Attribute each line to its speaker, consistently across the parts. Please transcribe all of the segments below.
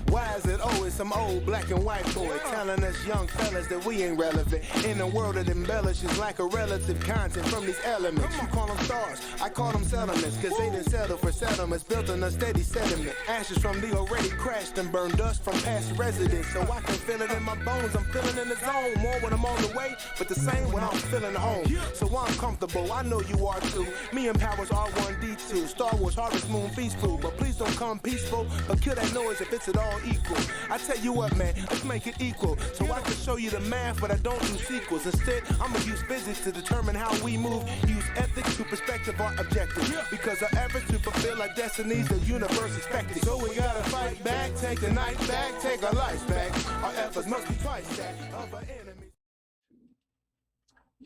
Speaker 1: Why is it always some old black and white boy telling us young fellas that we ain't relevant in a world that embellishes like a relative content from these elements? You call them stars, I call them settlements, cause they didn't settle for settlements built on a steady sediment. Ashes from the already crashed and burned, dust from past residents. So I can feel it in my bones, I'm feeling in the zone. More when I'm on the way, but the same when I'm feeling home. So I'm comfortable, I know you are too. Me and Powers R1D2, Star Wars Harvest Moon feastful. But please don't come peaceful, but kill that noise if it's at all equal. I tell you what, man, let's make it equal. So I can show you the math, but I don't do sequels. Instead, I'ma use physics to determine how we move. Use ethics to perspective our objective. Because our efforts to fulfill our destinies, the universe expected. So we gotta fight back, take the night back, take our lives back. Our efforts must be twice that of our enemies.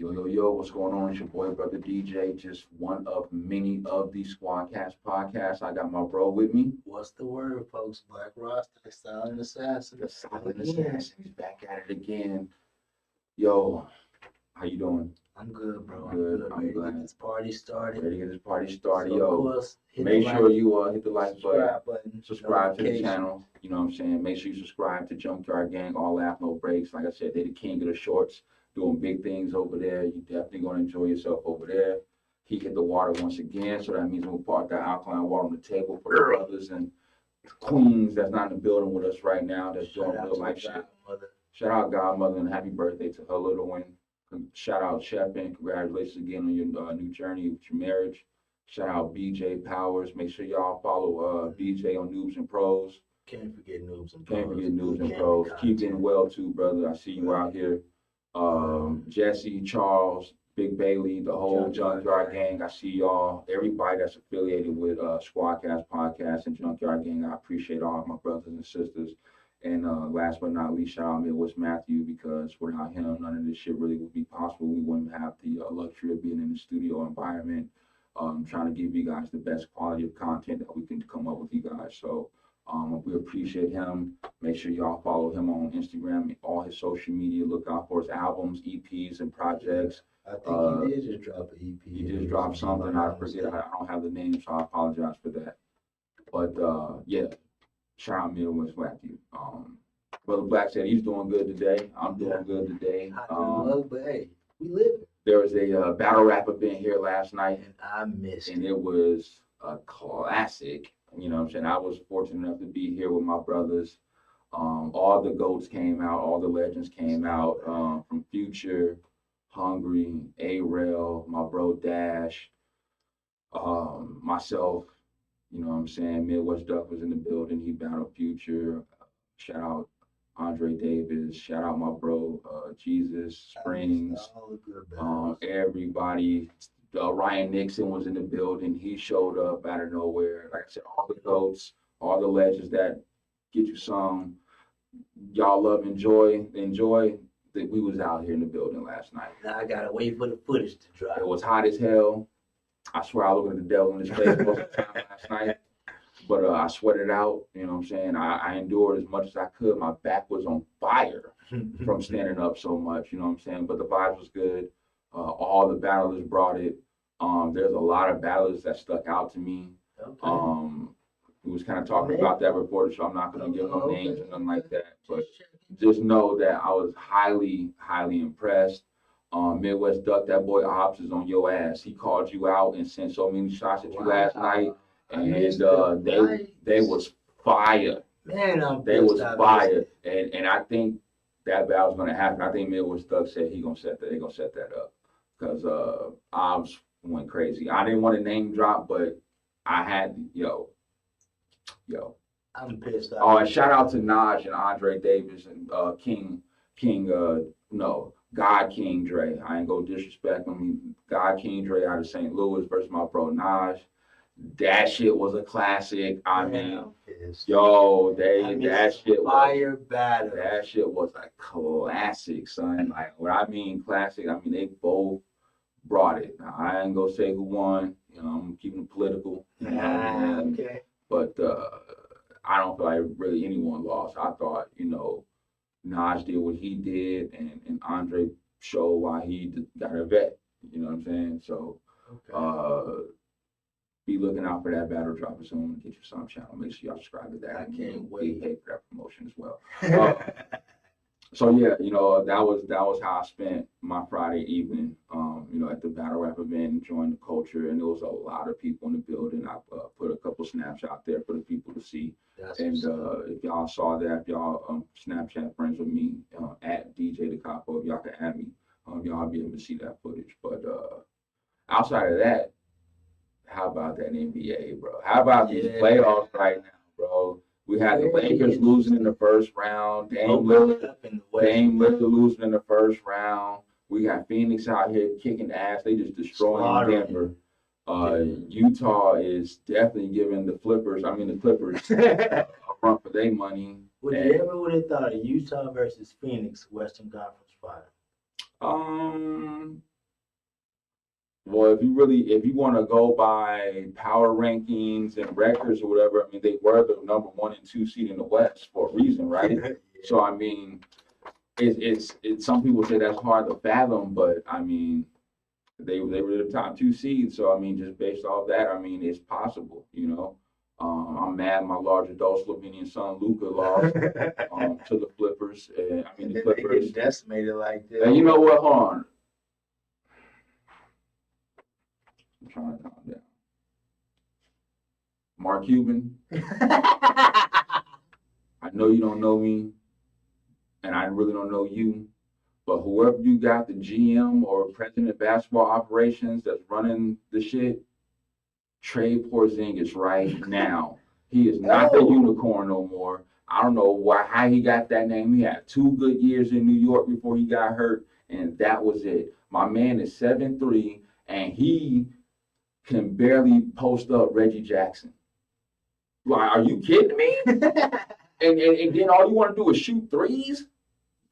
Speaker 2: Yo, what's going on? It's your boy, Brother DJ, just one of many of the Squadcast podcasts. I got my bro with me.
Speaker 3: What's the word, folks? Black Rasta, the silent assassin.
Speaker 2: The silent assassin. He's back at it again. Yo, how you doing?
Speaker 3: I'm good, bro.
Speaker 2: Good.
Speaker 3: I'm glad. Get this party started.
Speaker 2: Ready to get this party started.
Speaker 3: So,
Speaker 2: Yo,
Speaker 3: of course,
Speaker 2: make sure you hit the like
Speaker 3: button,
Speaker 2: subscribe to the channel. You know what I'm saying? Make sure you subscribe to Junkyard Gang, All Laugh, No Breaks. Like I said, they're the king of the shorts. Doing big things over there. You definitely gonna enjoy yourself over there. He hit the water once again, so that means we'll park that alkaline water on the table for the brothers and queens that's not in the building with us right now. That's doing real life shit. Shout out Godmother and happy birthday to her little one. Shout out Chef and congratulations again on your new journey with your marriage. Shout out BJ Powers. Make sure y'all follow BJ on Noobs and Pros.
Speaker 3: Can't forget Noobs and Pros.
Speaker 2: Can't forget Noobs and Pros. Keep getting well too, brother. I see you out here. Jesse, Charles, Big Bailey, the whole Junkyard Gang. I see y'all, everybody that's affiliated with Squadcast Podcast and Junkyard Gang. I appreciate all of my brothers and sisters. And last but not least, shout out Midwest Matthew, because without him, none of this shit really would be possible. We wouldn't have the luxury of being in the studio environment, trying to give you guys the best quality of content that we can come up with you guys. So we appreciate him. Make sure y'all follow him on Instagram and all his social media. Look out for his albums, EPs, and projects.
Speaker 3: I think he did just drop an EP.
Speaker 2: He just dropped something. I forget. I don't have the name, so I apologize for that. But yeah, shout out Midwest Matthew. Brother Black said he's doing good today. I'm doing good today.
Speaker 3: But hey, we live.
Speaker 2: There was a battle rap event here last night.
Speaker 3: And I missed it.
Speaker 2: And it was a classic. You know what I'm saying? I was fortunate enough to be here with my brothers. All the GOATs came out, all the legends came out, from Future, Hungry, A-Rail, my bro Dash, myself, you know what I'm saying? Midwest Duck was in the building, he battled Future. Shout out Andre Davis, shout out my bro Jesus Springs, everybody. Ryan Nixon was in the building. He showed up out of nowhere. Like I said, all the GOATs, all the legends that get you some, y'all love, enjoy that we was out here in the building last night.
Speaker 3: Now I gotta wait for the footage to drop.
Speaker 2: It was hot as hell. I swear I looked at the devil in his face most of the time last night. But I sweated out, you know what I'm saying? I endured as much as I could. My back was on fire from standing up so much, you know what I'm saying? But the vibes was good. All the battlers brought it. There's a lot of battlers that stuck out to me. Okay. We was kind of talking about that before the show. I'm not going to give no names or nothing like that. But just know that I was highly, highly impressed. Midwest Duck, that boy Ops is on your ass. He called you out and sent so many shots at you last night. And they was fire.
Speaker 3: Man,
Speaker 2: they was fire. And I think that battle's going to happen. I think Midwest Duck said they're going to set that up. Because Ops went crazy. I didn't want to name drop, but I had, yo.
Speaker 3: I'm pissed off.
Speaker 2: Oh, and shout out to Naj and Andre Davis and God King Dre. I ain't gonna disrespect him. God King Dre out of St. Louis versus my bro Naj. That shit was a classic. That shit
Speaker 3: fire battle.
Speaker 2: That shit was a classic, son. Like when I mean classic, I mean they both brought it. Now, I ain't gonna say who won. You know, I'm keeping it political.
Speaker 3: Okay.
Speaker 2: But I don't feel like really anyone lost. I thought, Naj did what he did, and Andre showed why he got a vet. You know what I'm saying? So, be looking out for that battle drop soon. Get your Some channel. Make sure y'all subscribe to that.
Speaker 3: I can't
Speaker 2: We
Speaker 3: wait.
Speaker 2: pay for that promotion as well. So yeah, that was how I spent my Friday evening. At the battle rap event, enjoying the culture, and there was a lot of people in the building. I put a couple snaps out there for the people to see. And if y'all saw that, if y'all Snapchat friends with me at DJ the Capo, if y'all can add me, y'all be able to see that footage. But outside of that, how about that NBA, bro? How about these playoffs right now, bro? We had the Lakers losing in the first round. Dame Lillard losing in the first round. We got Phoenix out here kicking ass. They just destroying Denver. Utah is definitely giving the Clippers a run for their money.
Speaker 4: Would you ever would have thought of Utah versus Phoenix Western Conference Final?
Speaker 2: Well, if you want to go by power rankings and records or whatever, I mean, they were the number 1 and 2 seed in the West for a reason, right?
Speaker 4: Yeah.
Speaker 2: So I mean, it's some people say that's hard to fathom, but I mean, they were the top 2 seeds. So I mean, just based off that, I mean, it's possible, I'm mad my large adult Slovenian son Luka lost to the Clippers. The Clippers
Speaker 4: get decimated like that.
Speaker 2: And you know what? Hold on. I'm trying to calm down. Mark Cuban, I know you don't know me, and I really don't know you, but whoever you got, the GM or president of basketball operations that's running the shit, trade Porzingis right now. He is not the unicorn no more. I don't know how he got that name. He had 2 good years in New York before he got hurt, and that was it. My man is 7'3", and he can barely post up Reggie Jackson. Like, are you kidding me? and then all you want to do is shoot threes?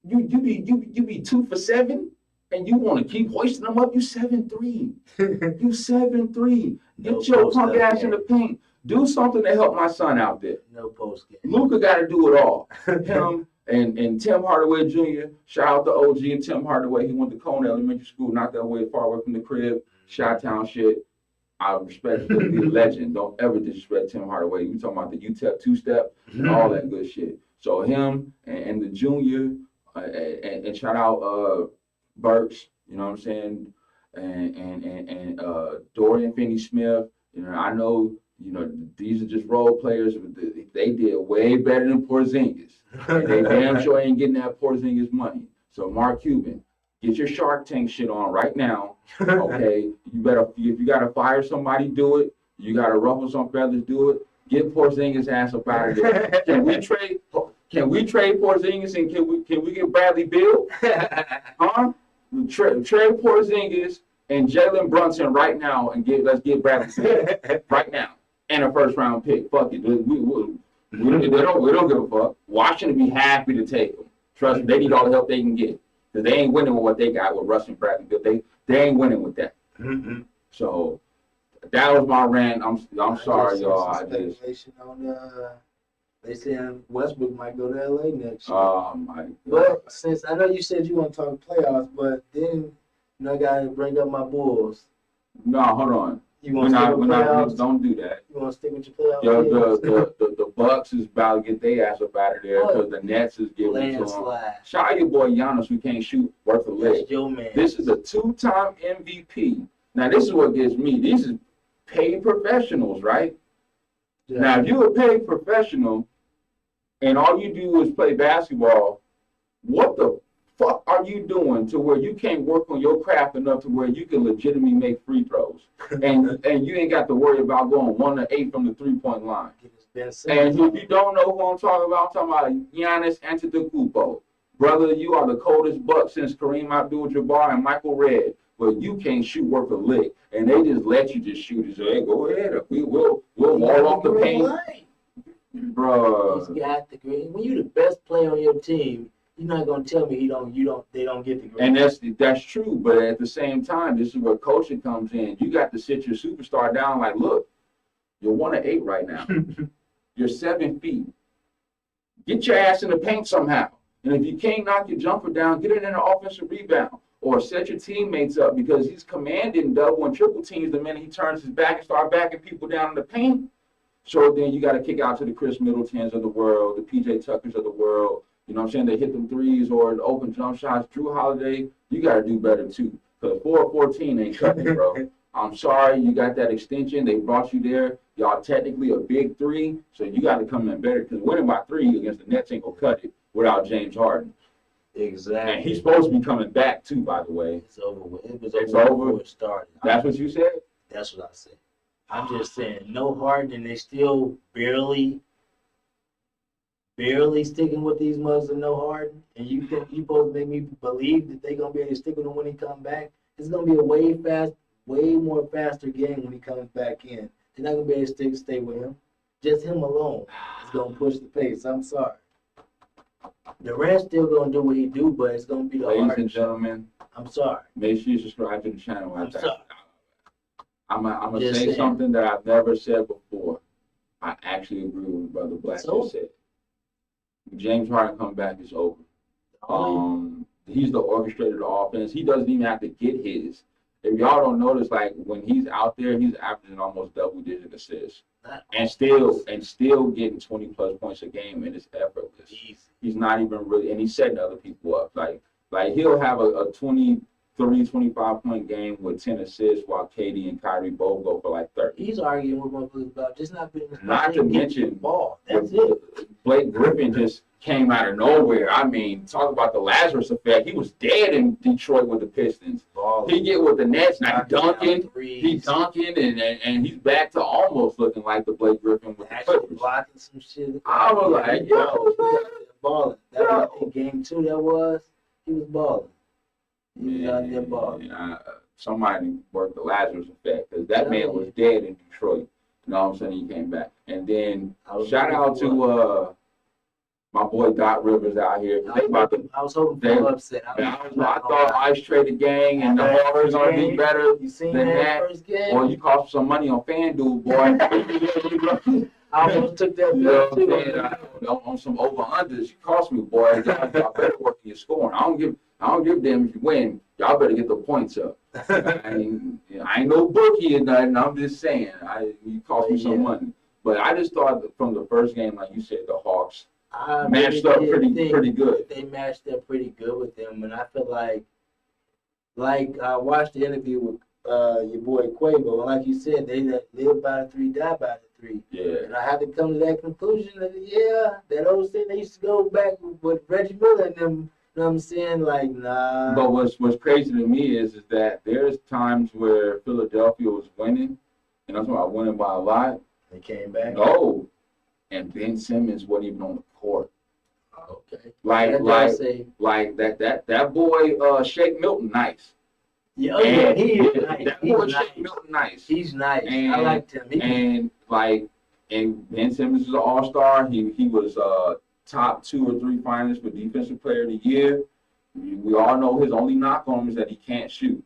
Speaker 2: You be 2 for 7, and you want to keep hoisting them up? You 7'3". You 7'3". Get your punk ass in the paint. Do something to help my son out there.
Speaker 4: No post game.
Speaker 2: Luka got to do it all. Him and Tim Hardaway Jr. Shout out to OG and Tim Hardaway. He went to Cone Elementary School, not that way far away from the crib. Chi-Town shit. I respect the legend. Don't ever disrespect Tim Hardaway. You talking about the UTEP 2-step and all that good shit. So him and the junior and shout out Burks, you know what I'm saying, and Dorian Finney-Smith. I know, these are just role players. They did way better than Porzingis. And they damn sure ain't getting that Porzingis money. So Mark Cuban, get your Shark Tank shit on right now. Okay, you better, if you gotta fire somebody, do it. You gotta ruffle some feathers, do it. Get Porzingis ass up out of there. Can we trade Porzingis and can we get Bradley Beal? Huh? Trade Porzingis and Jalen Brunson right now and let's get Bradley Beal right now and a 1st round pick. Fuck it, we don't give a fuck. Washington be happy to take them. Trust me, they need all the help they can get. Because they ain't winning with what they got with Russ and Bradley. But they ain't winning with that. Mm-hmm. So that was my rant. I'm sorry, y'all.
Speaker 4: Speculation on they saying Westbrook might go to LA next year.
Speaker 2: Oh my God.
Speaker 4: But since I know you said you want to talk playoffs, but then I gotta bring up my Bulls.
Speaker 2: No, hold on.
Speaker 4: You want to stick with playoffs?
Speaker 2: Don't do that.
Speaker 4: You want to stick with your playoffs?
Speaker 2: The Bucks is about to get their ass up out of there because the Nets is giving it to them. Shout out your boy Giannis who can't shoot worth a lick.
Speaker 4: That's your man.
Speaker 2: This is a 2-time MVP. Now this is what gets me. These is paid professionals, right? Yeah. Now if you're a paid professional and all you do is play basketball, what the fuck are you doing to where you can't work on your craft enough to where you can legitimately make free throws and you ain't got to worry about going 1 to 8 from the 3-point line? And if you don't know who I'm talking about Giannis Antetokounmpo. Brother, you are the coldest buck since Kareem Abdul-Jabbar and Michael Redd, but you can't shoot worth a lick, and they just let you just shoot. So hey, go ahead, we'll wall off the paint, bro.
Speaker 4: He's got the green. When you're the best player on your team, you're not gonna tell me they don't get the green.
Speaker 2: And that's true, but at the same time, this is where coaching comes in. You got to sit your superstar down. Like, look, you're 1 to 8 right now. You're 7 feet. Get your ass in the paint somehow. And if you can't knock your jumper down, get it in an offensive rebound. or set your teammates up because he's commanding double and triple teams the minute he turns his back and start backing people down in the paint. So then you got to kick out to the Chris Middletons of the world, the PJ Tuckers of the world. You know what I'm saying? They hit them threes or the open jump shots. Drew Holiday, you got to do better too. Because 4-14 ain't cutting it, bro. I'm sorry, you got that extension. They brought you there. Y'all technically a big three, so you got to come in better. Because winning by 3 against the Nets ain't going to cut it without James Harden.
Speaker 4: Exactly.
Speaker 2: And he's supposed to be coming back too, by the way.
Speaker 4: It's over with. It was
Speaker 2: It's
Speaker 4: over
Speaker 2: over?
Speaker 4: before it started.
Speaker 2: That's what you said?
Speaker 4: That's what I said. I'm just saying, no Harden, and they still barely sticking with these mugs and no Harden. And you think you supposed to make me believe that they're gonna be able to stick with him when he comes back? It's gonna be a way more faster game when he comes back in. They're not gonna be able to stay with him. Just him alone is gonna push the pace. I'm sorry. Durant's still gonna do what he do, but it's gonna be the
Speaker 2: Ladies
Speaker 4: Harden
Speaker 2: and
Speaker 4: show.
Speaker 2: gentlemen,
Speaker 4: I'm sorry.
Speaker 2: make sure you subscribe to the channel.
Speaker 4: I'm sorry.
Speaker 2: I'm going to
Speaker 4: Just
Speaker 2: say
Speaker 4: saying.
Speaker 2: something that I've never said before. I actually agree with Brother Black
Speaker 4: So?
Speaker 2: just said. James Harden come back is over. He's the orchestrator of the offense. He doesn't even have to get his. If y'all don't notice, like when he's out there, he's averaging almost double-digit assists, and still getting 20+ points a game, and it's effortless.
Speaker 4: Easy.
Speaker 2: He's not even really, and he's setting other people up. Like he'll have a 23, 25-point game with 10 assists, while KD and Kyrie both go for like 30.
Speaker 4: He's arguing with motherfuckers about just not being
Speaker 2: Not to mention
Speaker 4: the ball. That's it.
Speaker 2: Blake Griffin just came out of nowhere. I mean, talk about the Lazarus effect. He was dead in Detroit with the Pistons. He get with the Nets, now he's dunking, and he's back to almost looking like the Blake Griffin with the
Speaker 4: Actually
Speaker 2: Clippers.
Speaker 4: blocking some shit.
Speaker 2: I was like, yo,
Speaker 4: balling. That was in game 2. He was balling. He was out there balling.
Speaker 2: Somebody worked the Lazarus effect because that man was dead in Detroit. You know what I'm saying? He came back. And then shout out to my boy Doc Rivers out here.
Speaker 4: I was hoping for an upset.
Speaker 2: I thought Ice traded gang and the Hawks was going to be better
Speaker 4: You seen
Speaker 2: than
Speaker 4: that
Speaker 2: that.
Speaker 4: first game?
Speaker 2: Boy, you cost some money on FanDuel, boy.
Speaker 4: I almost took that
Speaker 2: You know
Speaker 4: too.
Speaker 2: what I'm saying? On some over-unders, you cost me, boy. Y'all better work in your scoring. I don't give a damn if you win. Y'all better get the points up. I ain't no bookie or nothing. I'm just saying. You cost me some money. But I just thought that from the first game, like you said, the Hawks matched up pretty good.
Speaker 4: They matched up pretty good with them, and I feel like I watched the interview with your boy Quavo, and like you said, they live by the 3, die by the 3.
Speaker 2: Yeah.
Speaker 4: And I had to come to that conclusion that that old thing they used to go back with Reggie Miller and them. You know what I'm saying? Like, nah.
Speaker 2: But what's crazy to me is that there's times where Philadelphia was winning, and I'm talking about winning by a lot.
Speaker 4: They came back.
Speaker 2: No. And Ben Simmons wasn't even on the court.
Speaker 4: Okay.
Speaker 2: Like that boy Shake Milton, nice.
Speaker 4: Yeah, he is nice.
Speaker 2: That
Speaker 4: He's
Speaker 2: boy
Speaker 4: nice.
Speaker 2: Shake Milton, nice.
Speaker 4: He's nice.
Speaker 2: And,
Speaker 4: I liked him.
Speaker 2: And Ben Simmons is an all-star. He was top 2 or 3 finalists for Defensive Player of the Year. We all know his only knock on him is that he can't shoot.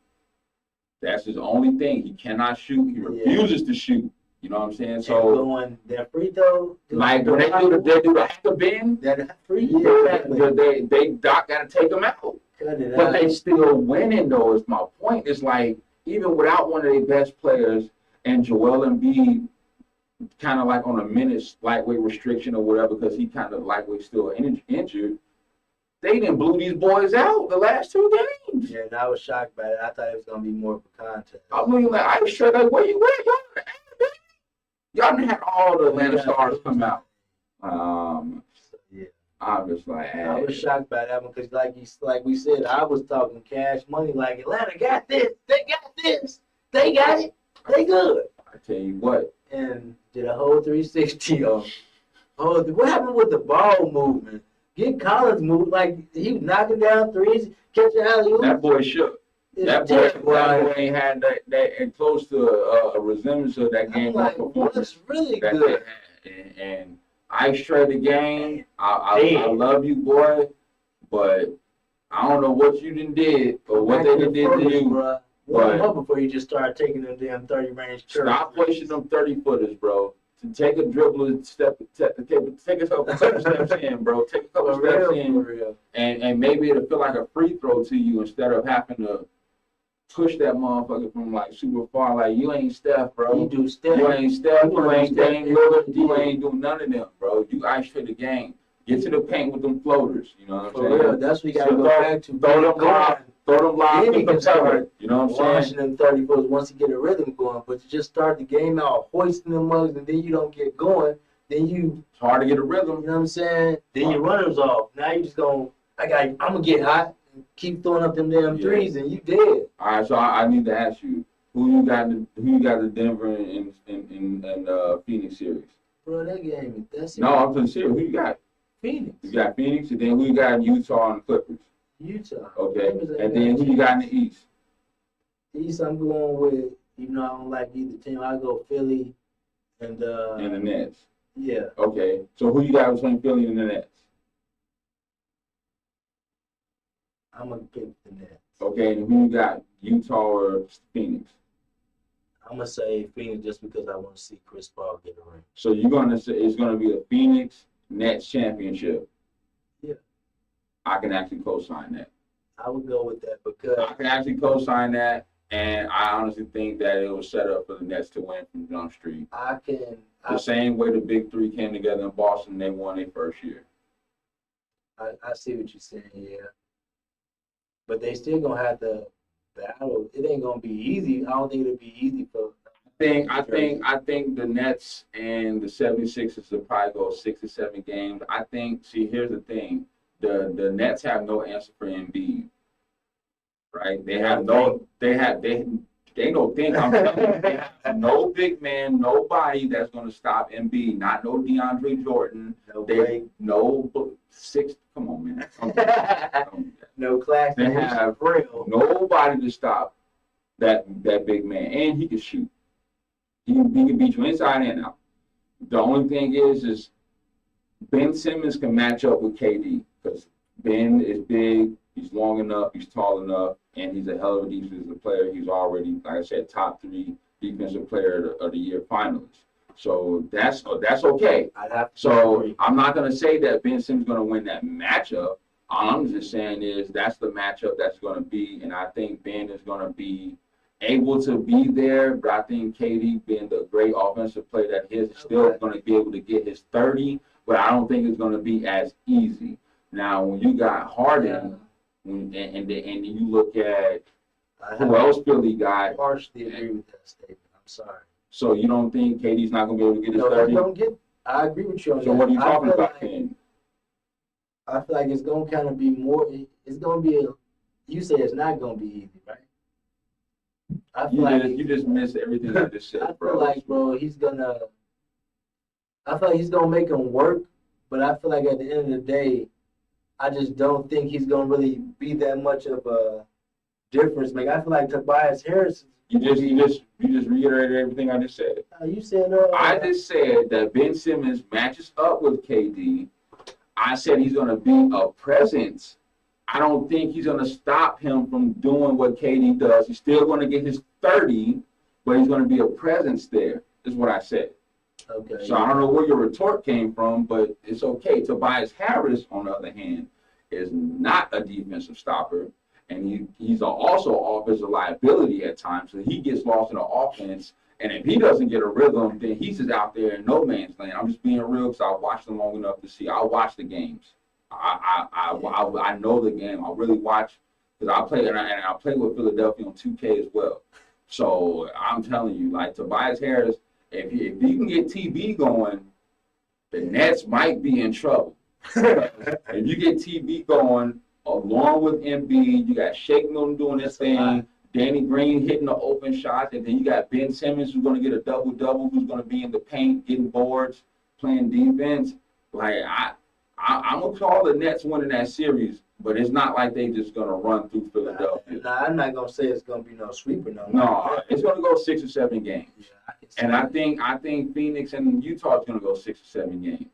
Speaker 2: That's his only thing. He cannot shoot. He refuses to shoot. You know what I'm saying? So
Speaker 4: going that free throw.
Speaker 2: Like when they do the after bend,
Speaker 4: that free exactly.
Speaker 2: they Doc gotta take them out.
Speaker 4: Cut it
Speaker 2: But
Speaker 4: out.
Speaker 2: they still winning though, is my point. It's like even without one of their best players and Joel Embiid kind of like on a minutes lightweight restriction or whatever, because he kind of lightweight still injured, they didn't blew these boys out the last 2 games.
Speaker 4: Yeah, and I was shocked by it. I thought it was gonna be more of a contest.
Speaker 2: I mean, like I was straight like, where you at? Y'all done had all the Atlanta stars come out.
Speaker 4: Yeah.
Speaker 2: I'm just like,
Speaker 4: I was shocked by that one because, like we said, I was talking cash money. Like Atlanta got this, they got this, they got it, they good.
Speaker 2: I tell you what.
Speaker 4: And did a whole 360 on. Oh, what happened with the ball movement? Get Collins moved like he was knocking down threes, catching alley-oop.
Speaker 2: That boy shook. That boy ain't had that and close to a resemblance of that game.
Speaker 4: I'm like, what's really good?
Speaker 2: And I straight the game. I love you, boy, but I don't know what you did or what they did to you.
Speaker 4: Warm up before you just start taking them damn 30 range curves.
Speaker 2: Stop pushing them 30-footers, bro. take a dribble and take a couple steps in, bro. Take a couple steps in, and maybe it'll feel like a free throw to you instead of having to push that motherfucker from like super far. Like you ain't Steph, bro.
Speaker 4: You do Steph.
Speaker 2: You ain't Steph. You ain't Dame Lillard. You
Speaker 4: Yeah.
Speaker 2: ain't doing none of them, bro. You ice for the game. Get to the paint with them floaters. You know what I'm
Speaker 4: For
Speaker 2: saying?
Speaker 4: real, that's what you gotta
Speaker 2: So
Speaker 4: go back to.
Speaker 2: throw them live. Throw them live.
Speaker 4: Then he
Speaker 2: Keep them
Speaker 4: can start
Speaker 2: covered. You know what I'm saying?
Speaker 4: launching them 30 footers once you get a rhythm going. But you just start the game out hoisting them mugs, and then you don't get going. Then you
Speaker 2: It's hard to get a
Speaker 4: know
Speaker 2: rhythm.
Speaker 4: what I'm saying? Then your runners off. Now you just going, I'm gonna get hot and keep throwing up them damn
Speaker 2: Yeah.
Speaker 4: threes, and you dead.
Speaker 2: All right, so I need to ask you, who you got the Denver and Phoenix series?
Speaker 4: Bro, that game, that's
Speaker 2: No, I'm just serious. Who you got?
Speaker 4: Phoenix,
Speaker 2: You got Phoenix, and then who you got in Utah and the Clippers?
Speaker 4: Utah.
Speaker 2: Okay,
Speaker 4: Clippers ain't
Speaker 2: and then
Speaker 4: got
Speaker 2: who you got in the East?
Speaker 4: East, I'm going with, even though I don't like either team, I go Philly and
Speaker 2: And the Nets.
Speaker 4: yeah.
Speaker 2: Okay, so who you got between Philly and the Nets?
Speaker 4: I'm gonna pick the Nets.
Speaker 2: Okay, and who you got, Utah or Phoenix?
Speaker 4: I'm gonna say Phoenix just because I want to see Chris Paul get a ring.
Speaker 2: So you're gonna say it's gonna be a Phoenix Nets championship.
Speaker 4: Yeah.
Speaker 2: I can actually co-sign that.
Speaker 4: I would go with that because
Speaker 2: I can actually co-sign that, and I honestly think that it was set up for the Nets to win from Jump Street. The same way the Big Three came together in Boston, they won their first year.
Speaker 4: I see what you're saying, yeah. But they still gonna have to battle. It ain't gonna be easy. I don't think it'll be easy for.
Speaker 2: I think the Nets and the 76ers will probably go 6 or 7 games. I think. See, here's the thing: the Nets have no answer for Embiid, right? They have no. They don't think I'm telling you, they have no big man, nobody that's gonna stop Embiid. Not no DeAndre Jordan. No 6. Come on, man.
Speaker 4: No class.
Speaker 2: They have
Speaker 4: real.
Speaker 2: nobody to stop that big man, and he can shoot. He can beat you inside and out. The only thing is Ben Simmons can match up with KD because Ben is big, he's long enough, he's tall enough, and he's a hell of a defensive player. He's already, like I said, top 3 defensive player of the year finalist. So that's okay. So I'm not gonna say that Ben Simmons is gonna win that matchup. All I'm just saying is that's the matchup that's gonna be, and I think Ben is gonna be able to be there, but I think KD being the great offensive player that he is still going to be able to get his 30, but I don't think it's going to be as easy. Now, when you got Harden, and you look at who else Philly got.
Speaker 4: Partially agree with that statement. I'm sorry.
Speaker 2: So you don't think KD's not going to be able to get his
Speaker 4: No,
Speaker 2: 30?
Speaker 4: don't get. I agree with you on that.
Speaker 2: So what are you talking about,
Speaker 4: like,
Speaker 2: Ken?
Speaker 4: I feel like it's gonna kind of be more. It's gonna be. You say it's not gonna be easy, right? I feel
Speaker 2: You just missed everything I just said,
Speaker 4: I
Speaker 2: bro.
Speaker 4: feel like, bro, he's gonna. I feel like he's gonna make him work, but I feel like at the end of the day, I just don't think he's gonna really be that much of a difference maker. I feel like Tobias Harris.
Speaker 2: You just reiterated everything I just said.
Speaker 4: You said.
Speaker 2: I just said that Ben Simmons matches up with KD. I said he's going to be a presence. I don't think he's going to stop him from doing what KD does. He's still going to get his 30, but he's going to be a presence there, is what I said.
Speaker 4: Okay.
Speaker 2: So I don't know where your retort came from, but it's okay. Tobias Harris, on the other hand, is not a defensive stopper, and he's also offensive liability at times. So he gets lost in the offense, and if he doesn't get a rhythm, then he's just out there in no man's land. I'm just being real because I watched them long enough to see. I watch the games. I know the game. I really watch because I play and I play with Philadelphia on 2K as well. So I'm telling you, like Tobias Harris, if he can get TB going, the Nets might be in trouble. If you get TB going, along with Embiid, you got Shake Milton doing this thing, Danny Green hitting the open shots, and then you got Ben Simmons who's going to get a double-double, who's going to be in the paint, getting boards, playing defense. Like, I'm going to call the Nets winning that series, but it's not like they just going to run through Philadelphia.
Speaker 4: Nah, I'm not going to say it's going to be no sweeper.
Speaker 2: No, it's going to go 6 or 7 games.
Speaker 4: Yeah,
Speaker 2: and I think Phoenix and Utah is going to go 6 or 7 games.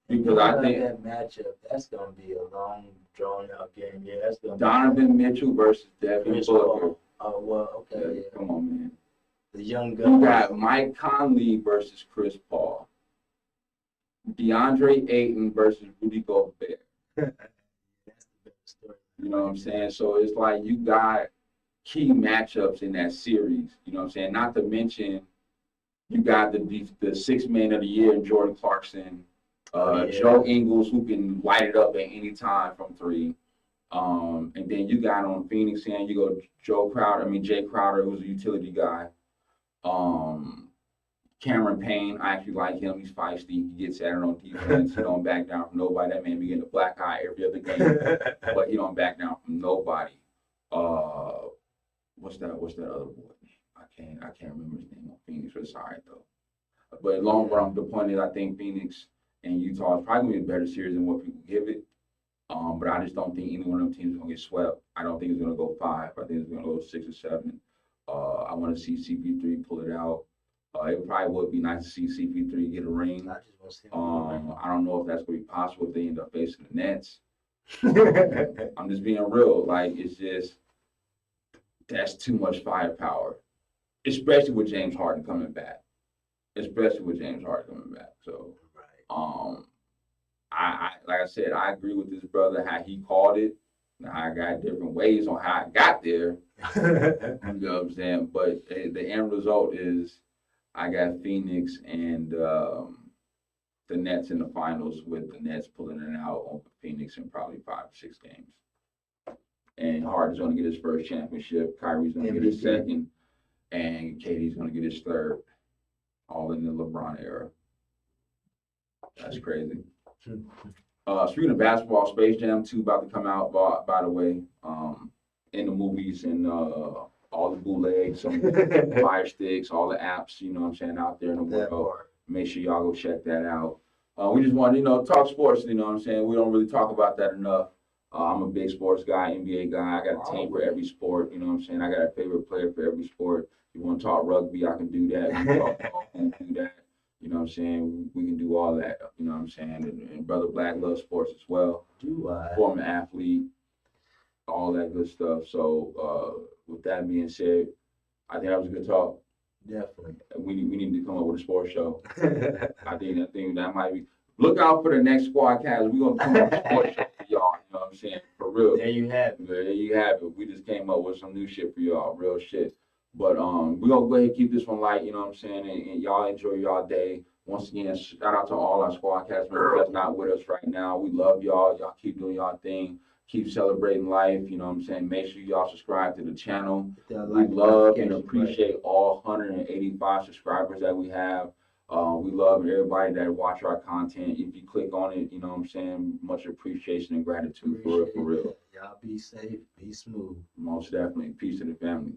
Speaker 2: Because I think
Speaker 4: that matchup, that's going to be a long, drawn-out game. Yeah, that's going to be
Speaker 2: Donovan Mitchell versus Devin
Speaker 4: Chris
Speaker 2: Booker.
Speaker 4: Paul. Oh, well, okay, yeah.
Speaker 2: Come on, man.
Speaker 4: The young
Speaker 2: You
Speaker 4: gun.
Speaker 2: got Mike Conley versus Chris Paul. DeAndre Ayton versus Rudy Gobert.
Speaker 4: That's the better story.
Speaker 2: You know what I'm saying? So it's like you got key matchups in that series. You know what I'm saying? Not to mention you got the sixth man of the year in Jordan Clarkson,
Speaker 4: Yeah.
Speaker 2: Joe Ingles, who can light it up at any time from three. And then you got on Phoenix end, you go Jay Crowder, who's a utility guy. Cameron Payne, I actually like him. He's feisty. He gets at it on defense. He don't back down from nobody. That man be getting a black eye every other game, but he don't back down from nobody. What's that other boy? I can't remember his name on Phoenix, but it's all right though. But long run, the point is I think Phoenix and Utah is probably gonna be a better series than what people give it. But I just don't think any one of them teams is gonna get swept. I don't think it's gonna go 5. I think it's gonna go 6 or 7. I want to see CP3 pull it out. It probably would be nice to see CP3 get a ring.
Speaker 4: I just want to see him.
Speaker 2: I don't know if that's going to be possible if they end up facing the Nets. I'm just being real. Like, it's just, that's too much firepower, especially with James Harden coming back. So, I like I said, I agree with this brother how he called it. Now, I got different ways on how I got there. You know what I'm saying? But the end result is I got Phoenix and the Nets in the finals, with the Nets pulling it out on Phoenix in probably 5 or 6 games. And Harden's going to get his first championship. Kyrie's going to get his second. And KD's going to get his third. All in the LeBron era. That's crazy. Speaking of basketball, Space Jam 2 about to come out, by the way, in the movies and all the bootlegs, some Fire Sticks, all the apps, you know what I'm saying, out there in the world. Make sure y'all go check that out. We just want to, talk sports, you know what I'm saying. We don't really talk about that enough. I'm a big sports guy, NBA guy. I got a team for every sport, you know what I'm saying. I got a favorite player for every sport. If you want to talk rugby, I can do that. We can talk golf, I can do that. You know what I'm saying? We can do all that, you know what I'm saying? And Brother Black loves sports as well. Former athlete, all that good stuff. So with that being said, I think that was a good talk.
Speaker 4: Definitely.
Speaker 2: We need to come up with a sports show. I think that might be. Look out for the next Squadcast. We're gonna come up with a sports show for y'all. You know what I'm saying? For real.
Speaker 4: There you have it.
Speaker 2: There you have it. We just came up with some new shit for y'all, real shit. But we're gonna go ahead and keep this one light, you know what I'm saying? And y'all enjoy y'all day. Once again, shout out to all our Squadcast members that's not with us right now. We love y'all. Y'all keep doing y'all thing. Keep celebrating life, you know what I'm saying? Make sure y'all subscribe to the channel. We love and appreciate all 185 subscribers that we have. We love everybody that watch our content. If you click on it, you know what I'm saying? Much appreciation and gratitude for real.
Speaker 4: Y'all be safe, be smooth.
Speaker 2: Most definitely. Peace to the family.